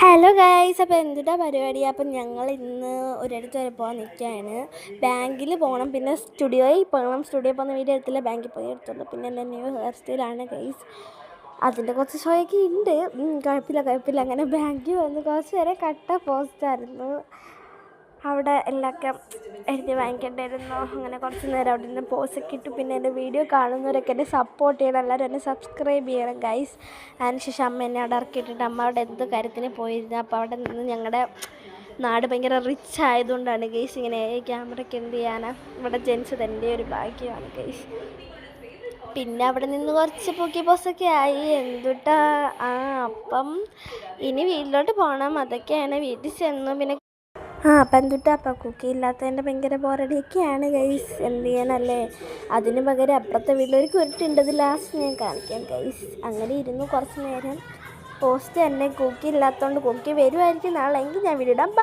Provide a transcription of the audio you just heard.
Hello guys, അപ്പോൾ എന്തുട്ടാ പരിപാടി? അപ്പം ഞങ്ങൾ ഇന്ന് ഒരിടത്ത് വരെ പോകാൻ നിൽക്കുകയാണ്. ബാങ്കിൽ പോകണം, പിന്നെ സ്റ്റുഡിയോയിൽ പോകണം. സ്റ്റുഡിയോയിൽ പോകുന്ന വീഡിയോ എടുത്തില്ല, ബാങ്കിൽ പോയി എടുത്തുള്ളൂ. പിന്നെ എൻ്റെ ന്യൂ ഹെയർ സ്റ്റൈലാണ് ഗൈസ്. അതിൻ്റെ കുറച്ച് ഷോയൊക്കെ ഉണ്ട്. കുഴപ്പമില്ല. അങ്ങനെ ബാങ്കിൽ വന്ന് കുറച്ച് നേരം കട്ട പോസ്റ്റായിരുന്നു. അവിടെ എല്ലാമൊക്കെ എഴുതി വാങ്ങിക്കേണ്ടായിരുന്നു. അങ്ങനെ കുറച്ച് നേരം അവിടെ നിന്ന് പോസ്റ്റൊക്കെ ഇട്ടു. പിന്നെ എൻ്റെ വീഡിയോ കാണുന്നവരൊക്കെ എന്നെ സപ്പോർട്ട് ചെയ്യണം, എല്ലാവരും എന്നെ സബ്സ്ക്രൈബ് ചെയ്യണം ഗൈസ്. അതിനുശേഷം അമ്മ എന്നെ അവിടെ ഇറക്കിയിട്ടിട്ട് അമ്മ അവിടെ എന്ത് കാര്യത്തിന് പോയിരുന്നു. അപ്പോൾ അവിടെ നിന്ന് ഞങ്ങളുടെ നാട് ഭയങ്കര റിച്ച് ആയതുകൊണ്ടാണ് ഗൈസ് ഇങ്ങനെ ക്യാമറയ്ക്ക് എന്ത് ചെയ്യാനാണ്, ഇവിടെ ജനിച്ചത് എൻ്റെ ഒരു ഭാഗ്യമാണ് ഗൈസ്. പിന്നെ അവിടെ നിന്ന് കുറച്ച് പൊക്കി പോസ്റ്റൊക്കെ ആയി. എന്തുട്ടാ അപ്പം ഇനി വീട്ടിലോട്ട് പോകണം. അതൊക്കെയാണ്. വീട്ടിൽ ചെന്നു. പിന്നെ അപ്പം എന്തുട്ടാ അപ്പം കുക്കി ഇല്ലാത്തതിൻ്റെ ഭയങ്കര ബോറടിയൊക്കെയാണ് ഗൈസ്. എന്ത് ചെയ്യാനല്ലേ. അതിന് പകരം അപ്പുറത്തെ വീട്ടിലൊരു കുരുട്ടുണ്ട്, ലാസ്റ്റ് ഞാൻ കാണിക്കാം ഗൈസ്. അങ്ങനെ ഇരുന്നു കുറച്ച് നേരം. പോസ്റ്റ് തന്നെ കുക്കി ഇല്ലാത്തതുകൊണ്ട് കുക്കി വരുമായിരിക്കും നാളെ, എങ്കിൽ ഞാൻ വിടാം.